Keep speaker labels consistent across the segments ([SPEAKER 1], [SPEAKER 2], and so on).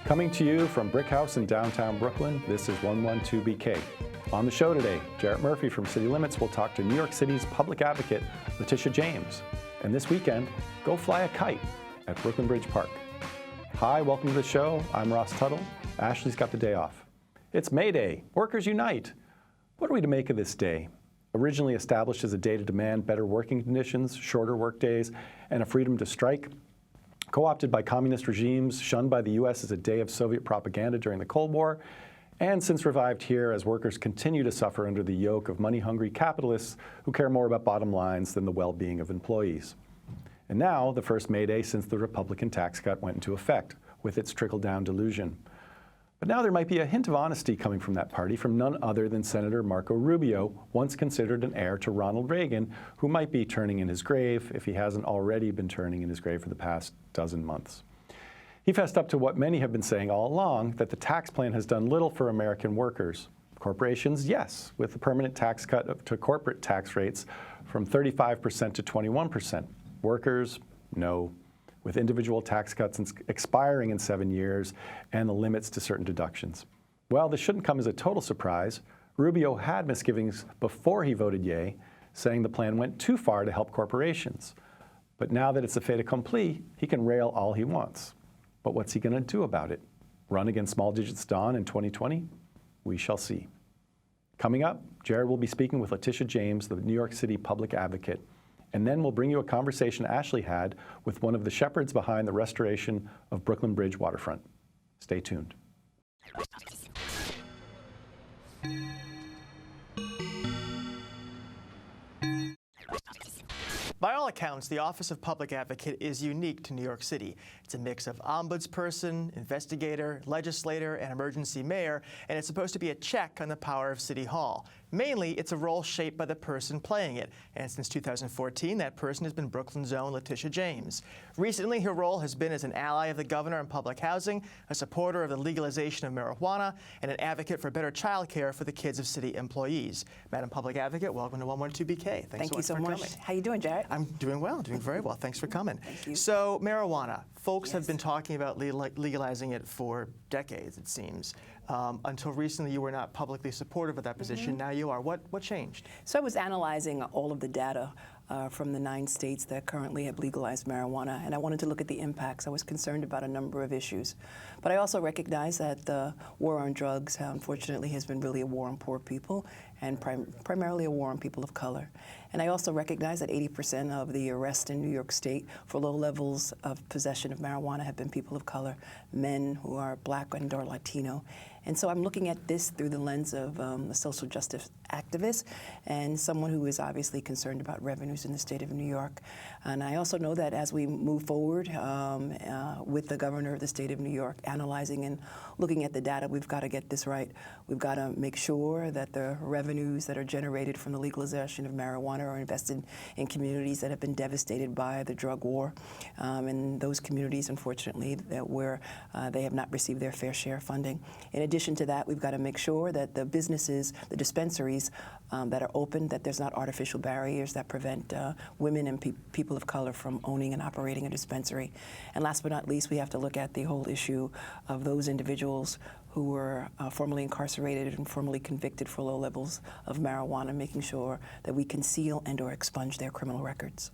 [SPEAKER 1] Coming to you from Brick House in downtown Brooklyn, this is 112BK. On the show today, Jarrett Murphy from City Limits will talk to New York City's public advocate, Letitia James. And this weekend, go fly a kite at Brooklyn Bridge Park. Hi, welcome to the show. I'm Ross Tuttle. Ashley's got the day off. It's May Day. Workers unite. What are we to make of this day? Originally established as a day to demand better working conditions, shorter work days, and a freedom to strike, co-opted by communist regimes, shunned by the U.S. as a day of Soviet propaganda during the Cold War, and since revived here as workers continue to suffer under the yoke of money-hungry capitalists who care more about bottom lines than the well-being of employees. And now, the first May Day since the Republican tax cut went into effect, with its trickle-down delusion. But now there might be a hint of honesty coming from that party from none other than Senator Marco Rubio, once considered an heir to Ronald Reagan, who might be turning in his grave if he hasn't already been turning in his grave for the past dozen months. He fessed up to what many have been saying all along, that the tax plan has done little for American workers. Corporations, yes, with the permanent tax cut to corporate tax rates from 35% to 21%. Workers, no, with individual tax cuts expiring in 7 years and the limits to certain deductions. Well, this shouldn't come as a total surprise. Rubio had misgivings before he voted yay, saying the plan went too far to help corporations. But now that it's a fait accompli, he can rail all he wants. But what's he going to do about it? Run against small digits dawn in 2020? We shall see. Coming up, Jared will be speaking with Letitia James, the New York City public advocate. And then we'll bring you a conversation Ashley had with one of the shepherds behind the restoration of Brooklyn Bridge waterfront. Stay tuned.
[SPEAKER 2] By all accounts, the Office of Public Advocate is unique to New York City. It's a mix of ombudsperson, investigator, legislator, and emergency mayor, and it's supposed to be a check on the power of City Hall. Mainly, it's a role shaped by the person playing it, and since 2014, that person has been Brooklyn's own Letitia James. Recently, her role has been as an ally of the governor in public housing, a supporter of the legalization of marijuana, and an advocate for better childcare for the kids of city employees. Madam Public Advocate, welcome to 112BK.
[SPEAKER 3] Thank you so much. How you doing, Jarrett?
[SPEAKER 2] I'm doing well, doing very well. Thanks for coming.
[SPEAKER 3] Thank you.
[SPEAKER 2] So, marijuana. Folks have been talking about legalizing it for decades, it seems. Until recently, you were not publicly supportive of that position. Now you are. What changed?
[SPEAKER 3] So I was analyzing all of the data from the 9 states that currently have legalized marijuana, and I wanted to look at the impacts. I was concerned about a number of issues. But I also recognize that the war on drugs, unfortunately, has been really a war on poor people and primarily a war on people of color. And I also recognize that 80% of the arrests in New York State for low levels of possession of marijuana have been people of color, men who are Black and or Latino. And so I'm looking at this through the lens of a social justice activist and someone who is obviously concerned about revenues in the state of New York. And I also know that as we move forward with the governor of the state of New York, analyzing and looking at the data, we've got to get this right. We've got to make sure that the revenues that are generated from the legalization of marijuana are invested in communities that have been devastated by the drug war. And those communities, unfortunately, where they have not received their fair share of funding. In addition to that, we've got to make sure that the businesses, the dispensaries that are open, that there's not artificial barriers that prevent women and people of color from owning and operating a dispensary. And last but not least, we have to look at the whole issue of those individuals who were formerly incarcerated and formerly convicted for low levels of marijuana, making sure that we conceal and or expunge their criminal records.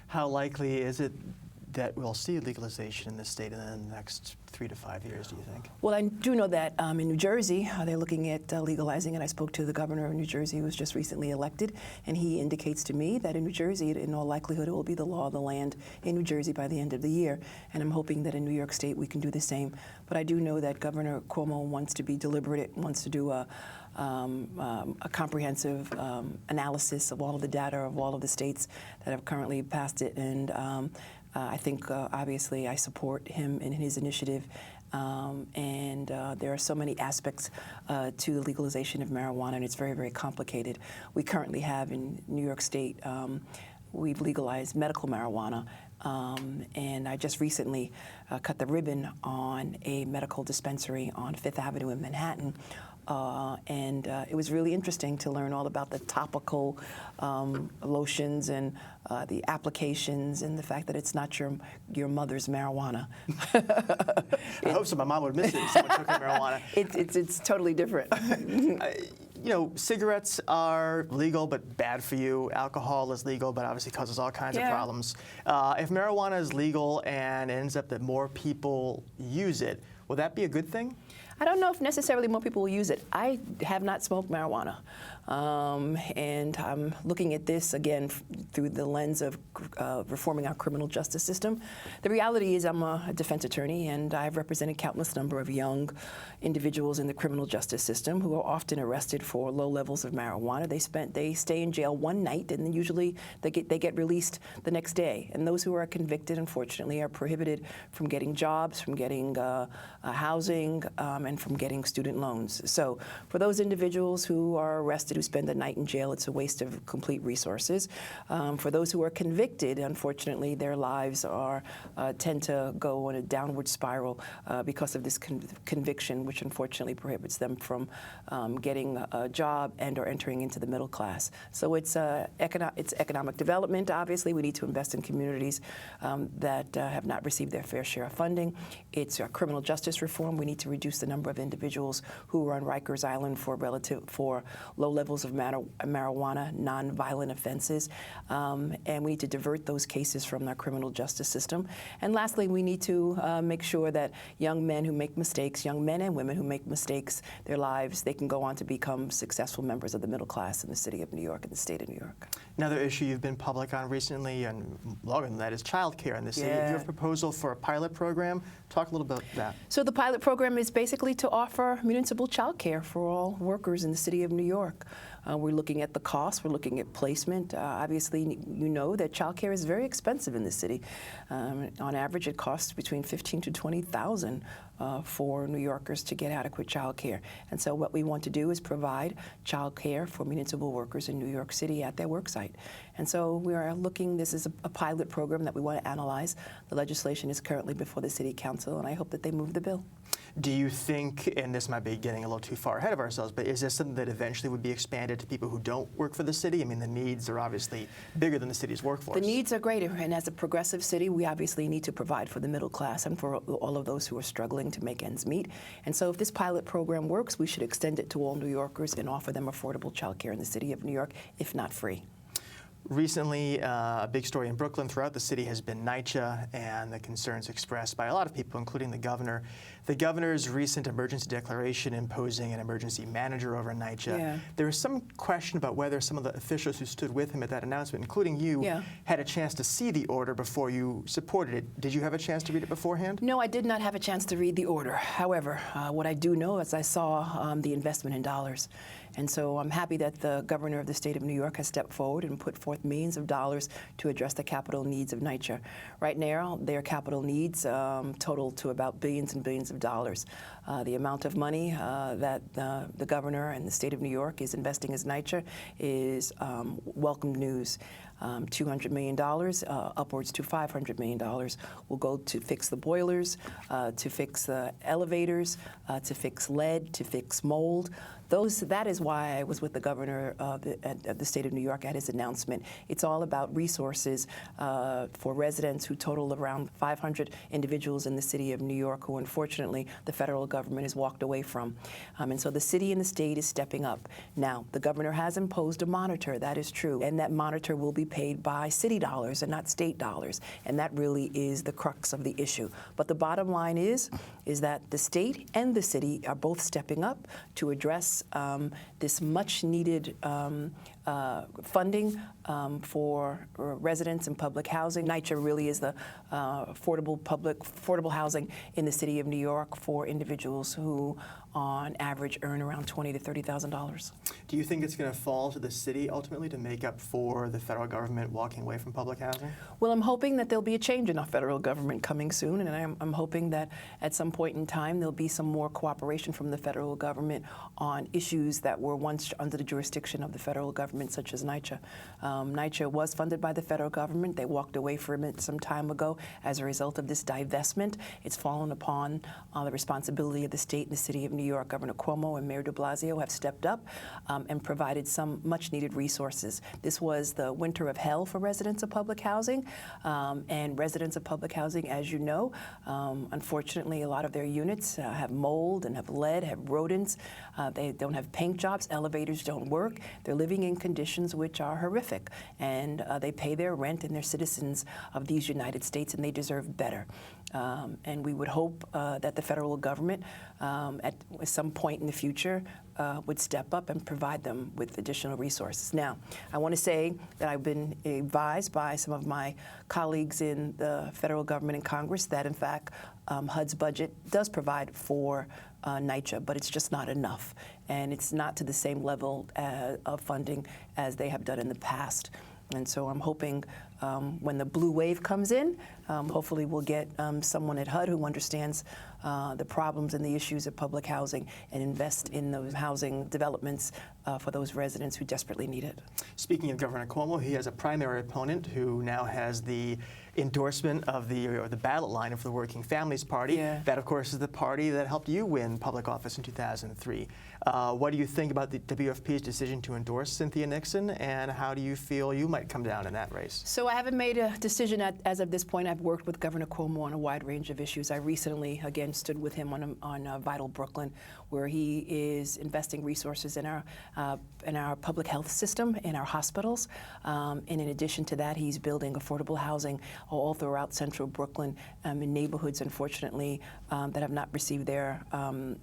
[SPEAKER 2] How likely is it that we'll see legalization in this state in the next 3 to 5 years, do you think?
[SPEAKER 3] Well, I do know that in New Jersey, they're looking at legalizing, and I spoke to the governor of New Jersey, who was just recently elected, and he indicates to me that in New Jersey, in all likelihood, it will be the law of the land in New Jersey by the end of the year, and I'm hoping that in New York State we can do the same. But I do know that Governor Cuomo wants to be deliberate, wants to do a comprehensive analysis of all of the data of all of the states that have currently passed it, and I think, obviously, I support him in his initiative, and there are so many aspects to the legalization of marijuana, and it's very, very complicated. We currently have in New York State, we've legalized medical marijuana, and I just recently cut the ribbon on a medical dispensary on 5th Avenue in Manhattan, And it was really interesting to learn all about the topical lotions and the applications and the fact that it's not your mother's marijuana.
[SPEAKER 2] I hope so. My mom would miss it if someone took her marijuana.
[SPEAKER 3] It's totally different.
[SPEAKER 2] You know, cigarettes are legal but bad for you. Alcohol is legal but obviously causes all kinds of problems. If marijuana is legal and it ends up that more people use it, will that be a good thing?
[SPEAKER 3] I don't know if necessarily more people will use it. I have not smoked marijuana. And I'm looking at this, again, through the lens of reforming our criminal justice system. The reality is I'm a defense attorney, and I've represented countless number of young individuals in the criminal justice system who are often arrested for low levels of marijuana. They stay in jail one night, and then usually they get released the next day. And those who are convicted, unfortunately, are prohibited from getting jobs, from getting housing, and from getting student loans. So for those individuals who are arrested, who spend the night in jail, it's a waste of complete resources. For those who are convicted, unfortunately, their lives tend to go on a downward spiral because of this conviction, which unfortunately prohibits them from getting a job and or entering into the middle class. So it's economic development. Obviously, we need to invest in communities that have not received their fair share of funding. It's criminal justice reform. We need to reduce the number of individuals who are on Rikers Island for low levels of marijuana, non-violent offenses, and we need to divert those cases from our criminal justice system. And lastly, we need to make sure that young men who make mistakes, young men and women who make mistakes, their lives, they can go on to become successful members of the middle class in the city of New York and the state of New York.
[SPEAKER 2] Another issue you've been public on recently, and longer than that, is childcare in the city.
[SPEAKER 3] Yeah.
[SPEAKER 2] You have a proposal for a pilot program. Talk a little about that.
[SPEAKER 3] So the pilot program is basically to offer municipal childcare for all workers in the city of New York. We're looking at the cost. We're looking at placement. Obviously, you know that childcare is very expensive in the city. On average, it costs between $15,000 to $20,000 for New Yorkers to get adequate childcare. And so what we want to do is provide childcare for municipal workers in New York City at their work site. And so we are looking, this is a pilot program that we want to analyze. The legislation is currently before the City Council, and I hope that they move the bill.
[SPEAKER 2] Do you think, and this might be getting a little too far ahead of ourselves, but is this something that eventually would be expanded to people who don't work for the city? I mean, the needs are obviously bigger than the city's workforce.
[SPEAKER 3] The needs are greater, and as a progressive city, we obviously need to provide for the middle class and for all of those who are struggling to make ends meet. And so if this pilot program works, we should extend it to all New Yorkers and offer them affordable child care in the city of New York, if not free.
[SPEAKER 2] Recently, a big story in Brooklyn throughout the city has been NYCHA and the concerns expressed by a lot of people, including the governor. The governor's recent emergency declaration imposing an emergency manager over NYCHA.
[SPEAKER 3] Yeah.
[SPEAKER 2] There was some question about whether some of the officials who stood with him at that announcement, including you, had a chance to see the order before you supported it. Did you have a chance to read it beforehand?
[SPEAKER 3] No, I did not have a chance to read the order. However, what I do know is I saw the investment in dollars. And so I'm happy that the governor of the state of New York has stepped forward and put forth millions of dollars to address the capital needs of NYCHA. Right now, their capital needs total to about billions and billions of dollars. The amount of money that the governor and the state of New York is investing as NYCHA is welcome news. $200 million, upwards to $500 million, will go to fix the boilers, to fix the elevators, to fix lead, to fix mold. That is why I was with the governor of the state of New York at his announcement. It's all about resources for residents who total around 500 individuals in the city of New York who, unfortunately, the federal government has walked away from. And so the city and the state is stepping up. Now, the governor has imposed a monitor, that is true, and that monitor will be paid by city dollars and not state dollars, and that really is the crux of the issue. But the bottom line is that the state and the city are both stepping up to address this much-needed funding for residents and public housing. NYCHA really is the affordable housing in the city of New York for individuals who, on average, earn around $20,000 to $30,000.
[SPEAKER 2] Do you think it's going to fall to the city ultimately to make up for the federal government walking away from public housing?
[SPEAKER 3] Well, I'm hoping that there'll be a change in our federal government coming soon, and I'm hoping that at some point in time there'll be some more cooperation from the federal government on issues that were once under the jurisdiction of the federal government government such as NYCHA. NYCHA was funded by the federal government. They walked away from it some time ago as a result of this divestment. It's fallen upon the responsibility of the state and the city of New York. Governor Cuomo and Mayor de Blasio have stepped up and provided some much-needed resources. This was the winter of hell for residents of public housing, and residents of public housing, as you know, unfortunately, a lot of their units have mold and have lead, have rodents. They don't have paint jobs. Elevators don't work. They're living in conditions which are horrific, and they pay their rent, and they're citizens of these United States, and they deserve better. And we would hope that the federal government, at some point in the future, would step up and provide them with additional resources. Now, I want to say that I've been advised by some of my colleagues in the federal government and Congress that, in fact, HUD's budget does provide for NYCHA, but it's just not enough. And it's not to the same level of funding as they have done in the past. And so I'm hoping when the blue wave comes in, hopefully we'll get someone at HUD who understands the problems and the issues of public housing and invest in those housing developments for those residents who desperately need it.
[SPEAKER 2] Speaking of Governor Cuomo, he has a primary opponent who now has the endorsement of the ballot line for the Working Families Party.
[SPEAKER 3] Yeah.
[SPEAKER 2] That, of course, is the party that helped you win public office in 2003. What do you think about the WFP's decision to endorse Cynthia Nixon, and how do you feel you might come down in that race?
[SPEAKER 3] So I haven't made a decision as of this point. I've worked with Governor Cuomo on a wide range of issues. I recently, again, stood with him on Vital Brooklyn, where he is investing resources in our public health system, in our hospitals. And in addition to that, he's building affordable housing all throughout central Brooklyn in neighborhoods, unfortunately, that have not received their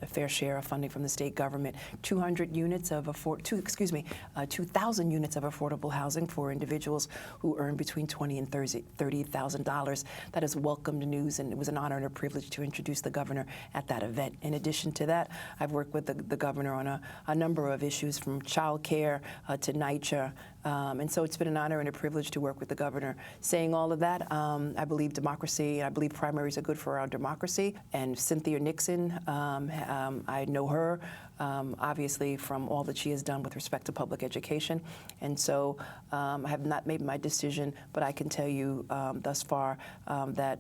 [SPEAKER 3] fair share of funding from the state government. 2,000 units of affordable housing for individuals who earn between $20,000 and $30,000. That is welcomed news, and it was an honor and a privilege to introduce the governor at that event. In addition to that, I've worked with the governor on a number of issues, from childcare to NYCHA. And so it's been an honor and a privilege to work with the governor. Saying all of that, I believe democracy, I believe primaries are good for our democracy. And Cynthia Nixon, I know her, obviously, from all that she has done with respect to public education. And so I have not made my decision, but I can tell you thus far that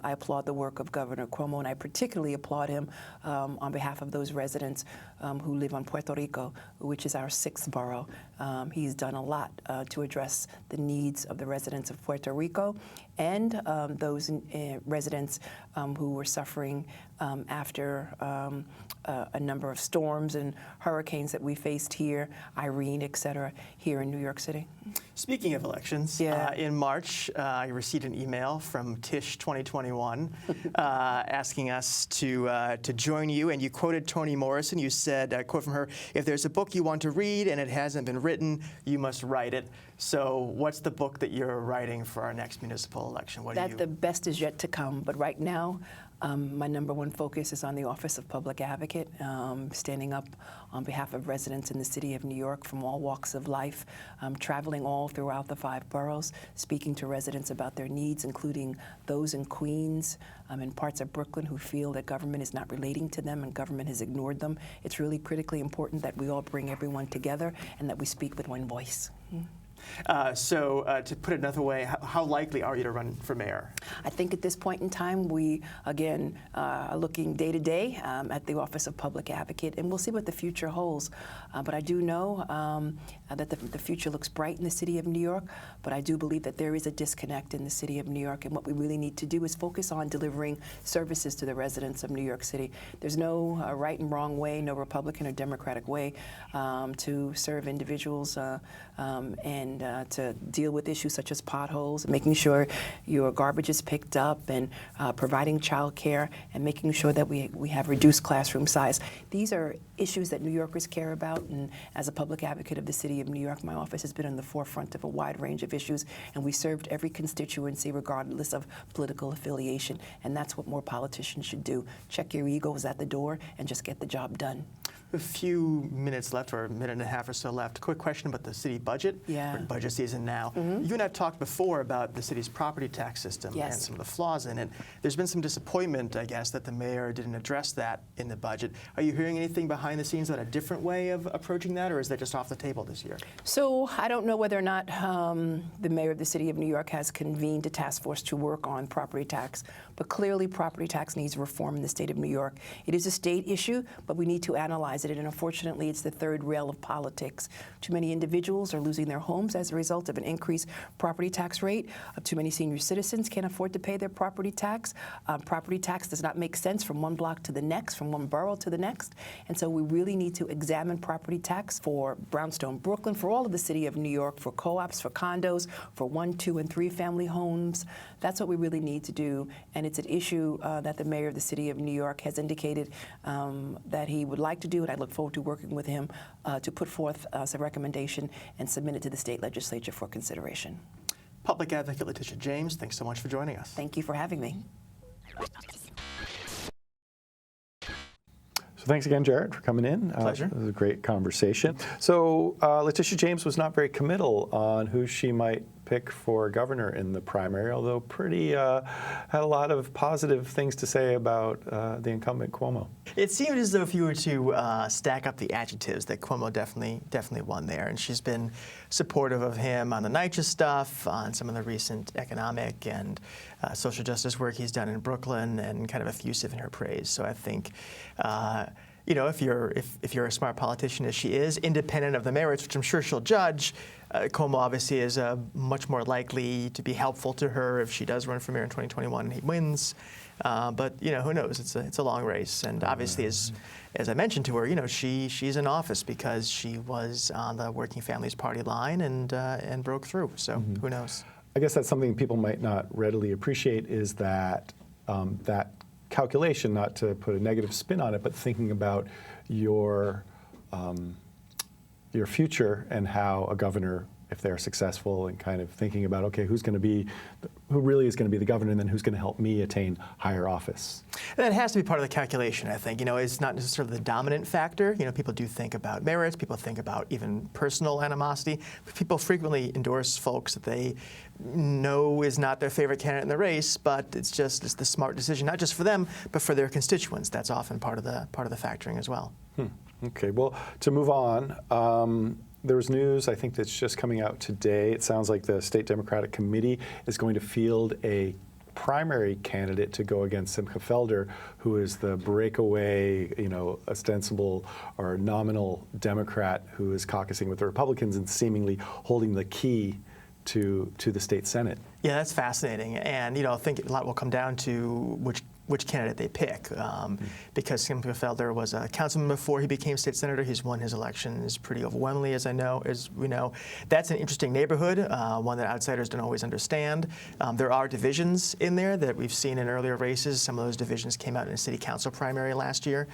[SPEAKER 3] I applaud the work of Governor Cuomo, and I particularly applaud him on behalf of those residents who live on Puerto Rico, which is our 6th borough. He's done a lot to address the needs of the residents of Puerto Rico and those residents who were suffering after a number of storms and hurricanes that we faced here, Irene, et cetera, here in New York City.
[SPEAKER 2] Speaking of elections, in March, I received an email from Tish 2021 asking us to join you, and you quoted Toni Morrison. You said, a quote from her, "If there's a book you want to read and it hasn't been written, you must write it." So what's the book that you're writing for our next municipal election?
[SPEAKER 3] The best is yet to come, but right now, my number one focus is on the Office of Public Advocate, standing up on behalf of residents in the city of New York from all walks of life, traveling all throughout the 5 boroughs, speaking to residents about their needs, including those in Queens and parts of Brooklyn who feel that government is not relating to them and government has ignored them. It's really critically important that we all bring everyone together and that we speak with one voice.
[SPEAKER 2] So to put it another way, how likely are you to run for mayor?
[SPEAKER 3] I think at this point in time, we, again, are looking day to day at the Office of Public Advocate, and we'll see what the future holds. But I do know that the future looks bright in the city of New York, but I do believe that there is a disconnect in the city of New York, and what we really need to do is focus on delivering services to the residents of New York City. There's no right and wrong way, no Republican or Democratic way to serve individuals and to deal with issues such as potholes, making sure your garbage is picked up, and providing childcare, and making sure that we have reduced classroom size. These are issues that New Yorkers care about, and as a public advocate of the city of New York, my office has been on the forefront of a wide range of issues, and we served every constituency regardless of political affiliation, and that's what more politicians should do. Check your egos at the door and just get the job done.
[SPEAKER 2] A few minutes left, or a minute and a half or so left. Quick question about the city budget.
[SPEAKER 3] Yeah.
[SPEAKER 2] We're in budget season now. You and I have talked before about the city's property tax system and some of the flaws in it. There's been some disappointment, I guess, that the mayor didn't address that in the budget. Are you hearing anything behind the scenes about a different way of approaching that, or is that just off the table this year?
[SPEAKER 3] So I don't know whether or not the mayor of the city of New York has convened a task force to work on property tax, but clearly property tax needs reform in the state of New York. It is a state issue, but we need to analyze it, and unfortunately it's the third rail of politics. Too many individuals are losing their homes as a result of an increased property tax rate. Too many senior citizens can't afford to pay their property tax. Property tax does not make sense from one block to the next, from one borough to the next, and so we really need to examine property tax for brownstone Brooklyn, for all of the city of New York, for co-ops, for condos, for 1, 2, and 3 family homes. That's what we really need to do, and it's an issue that the mayor of the city of New York has indicated that he would like to do, and I look forward to working with him to put forth some recommendation and submit it to the state legislature for consideration.
[SPEAKER 2] Public Advocate Letitia James, thanks so much for joining us.
[SPEAKER 3] Thank you for having me.
[SPEAKER 1] So thanks again, Jarrett, for coming in.
[SPEAKER 2] Pleasure.
[SPEAKER 1] It was a great conversation. So Letitia James was not very committal on who she might pick for governor in the primary, although had a lot of positive things to say about the incumbent Cuomo.
[SPEAKER 2] It seemed as though if you were to stack up the adjectives, that Cuomo definitely won there, and she's been supportive of him on the NYCHA stuff, on some of the recent economic and social justice work he's done in Brooklyn, and kind of effusive in her praise. So I think, you know, if you're a smart politician as she is, independent of the merits, which I'm sure she'll judge, Cuomo obviously is much more likely to be helpful to her if she does run for mayor in 2021 and he wins. But you know, who knows? It's a long race, and obviously, as I mentioned to her, you know, she's in office because she was on the Working Families Party line and broke through. So who knows?
[SPEAKER 1] I guess that's something people might not readily appreciate, is that that calculation, not to put a negative spin on it, but thinking about your future and how a governor, if they're successful, and kind of thinking about, okay, who really is going to be the governor, and then who's going to help me attain higher office.
[SPEAKER 2] And that has to be part of the calculation, I think. You know, it's not necessarily the dominant factor. You know, people do think about merits, people think about even personal animosity. People frequently endorse folks that they know is not their favorite candidate in the race, but it's the smart decision, not just for them, but for their constituents. That's often part of the factoring as well.
[SPEAKER 1] Okay, well, to move on, there was news, I think, that's just coming out today. It sounds like the State Democratic Committee is going to field a primary candidate to go against Simcha Felder, who is the breakaway, you know, ostensible or nominal Democrat who is caucusing with the Republicans and seemingly holding the key to the state Senate.
[SPEAKER 2] Yeah, that's fascinating, and you know, I think a lot will come down to which candidate they pick, because Simcha Felder was a councilman before he became state senator. He's won his elections pretty overwhelmingly, as we know. That's an interesting neighborhood, one that outsiders don't always understand. There are divisions in there that we've seen in earlier races. Some of those divisions came out in a city council primary last year.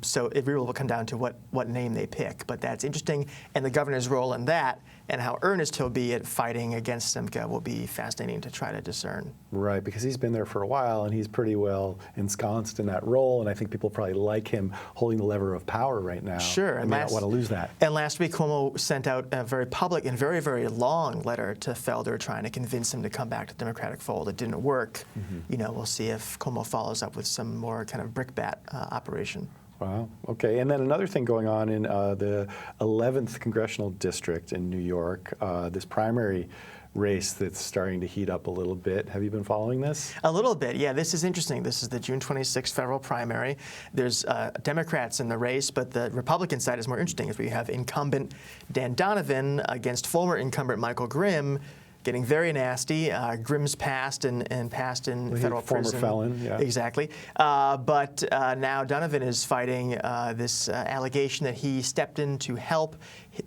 [SPEAKER 2] So it really will come down to what name they pick. But that's interesting, and the governor's role in that, and how earnest he'll be at fighting against Simcha, will be fascinating to try to discern.
[SPEAKER 1] Right, because he's been there for a while, and he's pretty well ensconced in that role, and I think people probably like him holding the lever of power right now.
[SPEAKER 2] Sure.
[SPEAKER 1] And may not want to lose that.
[SPEAKER 2] And last week, Cuomo sent out a very public and very, very long letter to Felder trying to convince him to come back to the Democratic fold. It didn't work. You know, we'll see if Cuomo follows up with some more kind of brickbat operation.
[SPEAKER 1] Wow. Okay. And then another thing going on in the 11th Congressional District in New York, this primary race that's starting to heat up a little bit. Have you been following this?
[SPEAKER 2] A little bit, yeah. This is interesting. This is the June 26th federal primary. There's Democrats in the race, but the Republican side is more interesting, as we have incumbent Dan Donovan against former incumbent Michael Grimm, getting very nasty. Grimm's passed and passed in federal prison.
[SPEAKER 1] Former felon, yeah.
[SPEAKER 2] Exactly. But now Donovan is fighting this allegation that he stepped in to help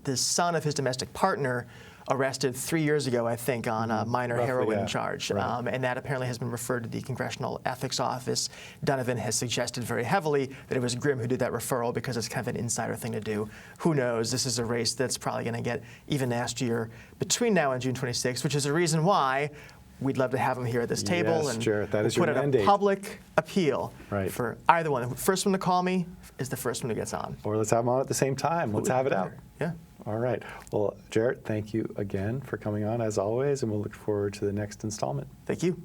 [SPEAKER 2] the son of his domestic partner, arrested 3 years ago, I think, on a minor heroin charge. Right. And that apparently has been referred to the Congressional Ethics Office. Donovan has suggested very heavily that it was Grimm who did that referral because it's kind of an insider thing to do. Who knows? This is a race that's probably going to get even nastier between now and June 26th, which is a reason why we'd love to have them here at this table.
[SPEAKER 1] Yes,
[SPEAKER 2] and
[SPEAKER 1] Jarrett, that
[SPEAKER 2] we'll
[SPEAKER 1] is your
[SPEAKER 2] put out
[SPEAKER 1] mandate.
[SPEAKER 2] a public appeal
[SPEAKER 1] Right.
[SPEAKER 2] for either one. The first one to call me is the first one who gets on.
[SPEAKER 1] Or let's have them on at the same time. Let's have it out.
[SPEAKER 2] Yeah.
[SPEAKER 1] All right. Well, Jarrett, thank you again for coming on, as always, and we'll look forward to the next installment.
[SPEAKER 2] Thank you.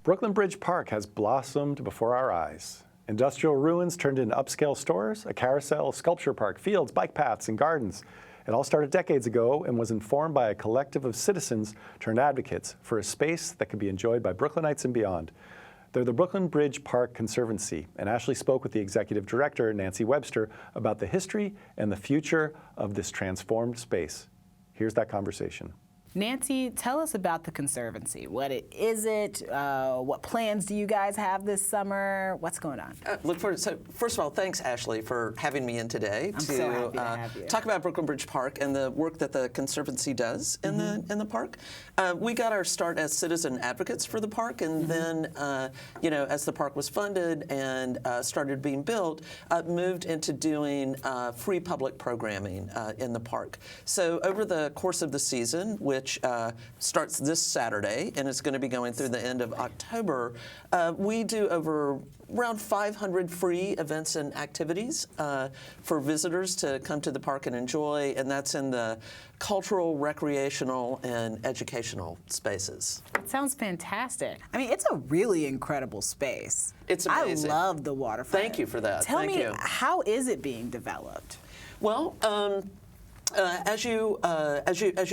[SPEAKER 1] Brooklyn Bridge Park has blossomed before our eyes. Industrial ruins turned into upscale stores, a carousel, sculpture park, fields, bike paths, and gardens. It all started decades ago and was informed by a collective of citizens turned advocates for a space that could be enjoyed by Brooklynites and beyond. They're the Brooklyn Bridge Park Conservancy, and Ashley spoke with the executive director, Nancy Webster, about the history and the future of this transformed space. Here's that conversation.
[SPEAKER 4] Nancy, tell us about the Conservancy. What is it? What plans do you guys have this summer? What's going on?
[SPEAKER 5] Look forward. So, first of all, thanks, Ashley, for having me in today
[SPEAKER 4] I'm so happy to have you.
[SPEAKER 5] Talk about Brooklyn Bridge Park and the work that the Conservancy does in the park. We got our start as citizen advocates for the park, and then, as the park was funded and started being built, moved into doing free public programming in the park. So, over the course of the season, which starts this Saturday and it's going to be going through the end of October, we do around 500 free events and activities for visitors to come to the park and enjoy, and that's in the cultural, recreational, and educational spaces.
[SPEAKER 4] It sounds fantastic. I mean, it's a really incredible space.
[SPEAKER 5] It's amazing.
[SPEAKER 4] I love the waterfront.
[SPEAKER 5] Thank you for that.
[SPEAKER 4] Tell
[SPEAKER 5] Thank
[SPEAKER 4] me,
[SPEAKER 5] you.
[SPEAKER 4] how is it being developed?
[SPEAKER 5] Well, as you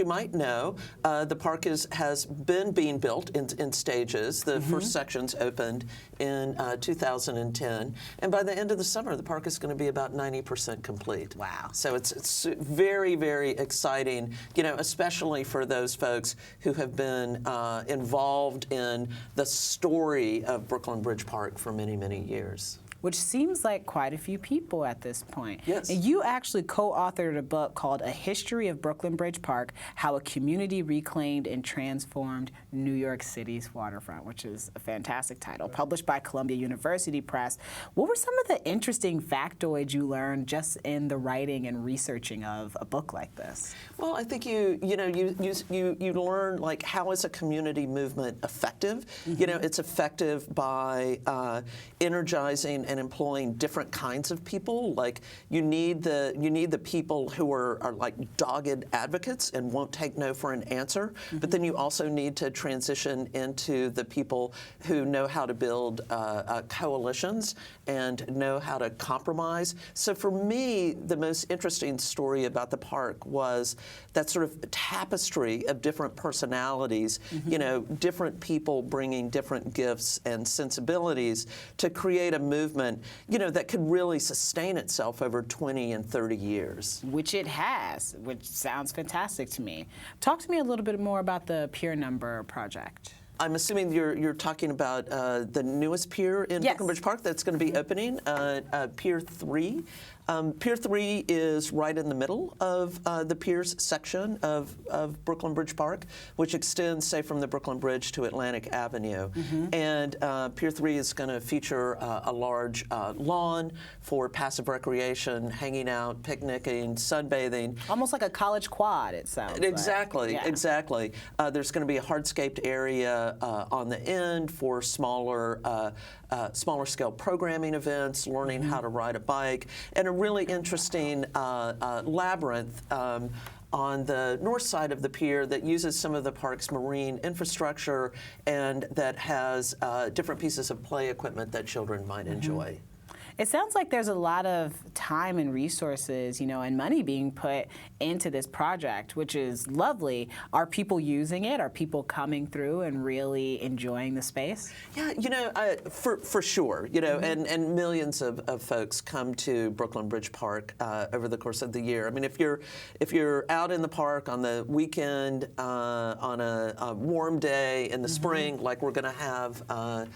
[SPEAKER 5] might know, the park has been being built in stages. The first sections opened in 2010, and by the end of the summer, the park is going to be about 90% complete.
[SPEAKER 4] Wow!
[SPEAKER 5] So it's very, very exciting. Especially for those folks who have been involved in the story of Brooklyn Bridge Park for many, many years.
[SPEAKER 4] Which seems like quite a few people at this point.
[SPEAKER 5] Yes.
[SPEAKER 4] And you actually co-authored a book called A History of Brooklyn Bridge Park, How a Community Reclaimed and Transformed New York City's Waterfront, which is a fantastic title, published by Columbia University Press. What were some of the interesting factoids you learned just in the writing and researching of a book like this?
[SPEAKER 5] Well, I think you learn, like, how is a community movement effective? It's effective by energizing and employing different kinds of people. Like, you need the people who are like dogged advocates and won't take no for an answer, but then you also need to transition into the people who know how to build coalitions and know how to compromise. So for me, the most interesting story about the park was that sort of tapestry of different personalities, different people bringing different gifts and sensibilities to create a movement, that could really sustain itself over 20 and 30 years.
[SPEAKER 4] Which it has, which sounds fantastic to me. Talk to me a little bit more about the Pier Number project.
[SPEAKER 5] I'm assuming you're talking about the newest pier in Brooklyn Bridge Park that's going to be opening, Pier 3. Pier 3 is right in the middle of the piers section of Brooklyn Bridge Park, which extends, say, from the Brooklyn Bridge to Atlantic Avenue. And Pier 3 is going to feature a large lawn for passive recreation, hanging out, picnicking, sunbathing.
[SPEAKER 4] Almost like a college quad, it sounds
[SPEAKER 5] Exactly,
[SPEAKER 4] like.
[SPEAKER 5] exactly. There's going to be a hardscaped area on the end for smaller scale programming events, learning how to ride a bike, and a really interesting labyrinth on the north side of the pier that uses some of the park's marine infrastructure and that has different pieces of play equipment that children might enjoy.
[SPEAKER 4] It sounds like there's a lot of time and resources, and money being put into this project, which is lovely. Are people using it? Are people coming through and really enjoying the space?
[SPEAKER 5] Yeah, for sure, and millions of folks come to Brooklyn Bridge Park over the course of the year. I mean, if you're out in the park on the weekend, on a warm day in the spring, like we're going to have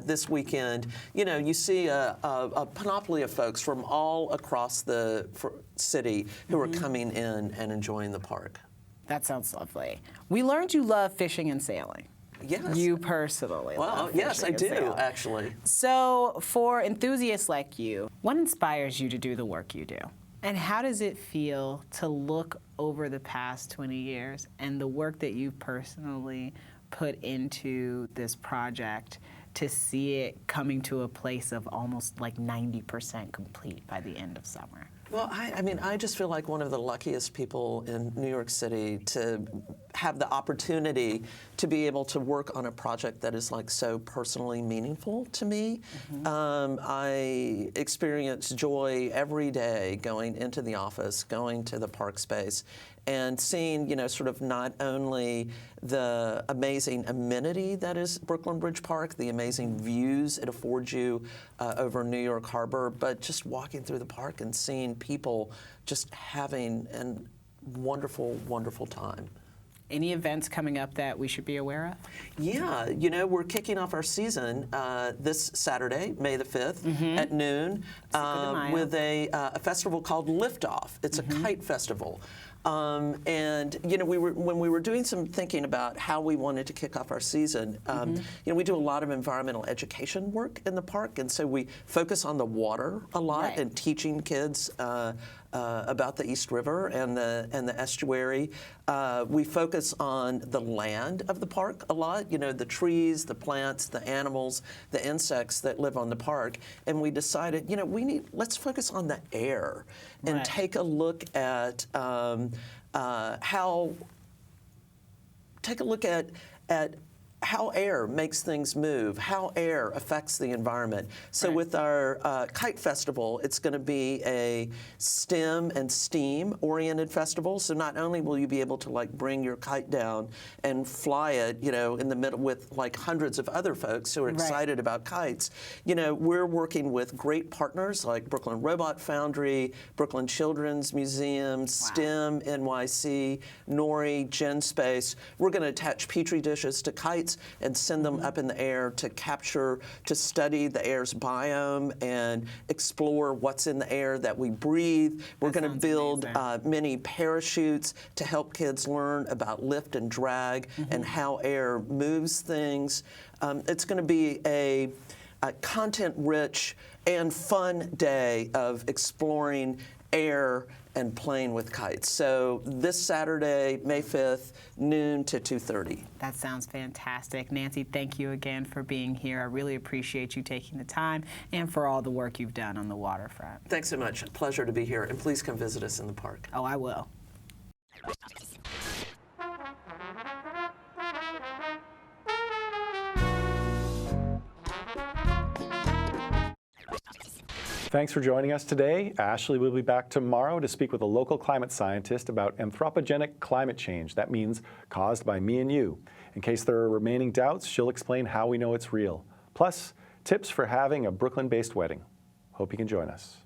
[SPEAKER 5] this weekend, you see a panoply of folks from all across the city who are coming in and enjoying the park.
[SPEAKER 4] That sounds lovely. We learned you love fishing and sailing.
[SPEAKER 5] Yes.
[SPEAKER 4] You personally
[SPEAKER 5] Well,
[SPEAKER 4] love
[SPEAKER 5] yes, I
[SPEAKER 4] fishing and
[SPEAKER 5] do,
[SPEAKER 4] sailing.
[SPEAKER 5] actually.
[SPEAKER 4] So for enthusiasts like you, what inspires you to do the work you do? And how does it feel to look over the past 20 years and the work that you've personally put into this project to see it coming to a place of almost like 90% complete by the end of summer?
[SPEAKER 5] Well, I mean, I just feel like one of the luckiest people in New York City to have the opportunity to be able to work on a project that is like so personally meaningful to me. I experience joy every day going into the office, going to the park space, and seeing, you know, sort of not only the amazing amenity that is Brooklyn Bridge Park, the amazing views it affords you over New York Harbor, but just walking through the park and seeing people just having a wonderful, wonderful time.
[SPEAKER 4] Any events coming up that we should be aware of?
[SPEAKER 5] Yeah, you know, we're kicking off our season this Saturday, May the 5th, at noon, with a festival called Liftoff. It's a kite festival. And you know, when we were doing some thinking about how we wanted to kick off our season, you know, we do a lot of environmental education work in the park, and so we focus on the water a lot and teaching kids about the East River and the estuary. We focus on the land of the park a lot, you know, the trees, the plants, the animals, the insects that live on the park. And we decided, you know, let's focus on the air and take a look at how air makes things move, how air affects the environment. So with our kite festival, it's going to be a STEM and STEAM-oriented festival. So not only will you be able to like bring your kite down and fly it, you know, in the middle with like hundreds of other folks who are excited about kites. You know, we're working with great partners like Brooklyn Robot Foundry, Brooklyn Children's Museum, STEM NYC, NORI, GenSpace. We're going to attach petri dishes to kites and send them up in the air to capture, to study the air's biome and explore what's in the air that we breathe. We're going to build many parachutes to help kids learn about lift and drag and how air moves things. It's going to be a content-rich and fun day of exploring air and playing with kites. So this Saturday, May 5th, noon to 2:30.
[SPEAKER 4] That sounds fantastic. Nancy, thank you again for being here. I really appreciate you taking the time and for all the work you've done on the waterfront.
[SPEAKER 5] Thanks so much. Pleasure to be here. And please come visit us in the park.
[SPEAKER 4] Oh, I will.
[SPEAKER 1] Thanks for joining us today. Ashley will be back tomorrow to speak with a local climate scientist about anthropogenic climate change. That means caused by me and you. In case there are remaining doubts, she'll explain how we know it's real. Plus, tips for having a Brooklyn-based wedding. Hope you can join us.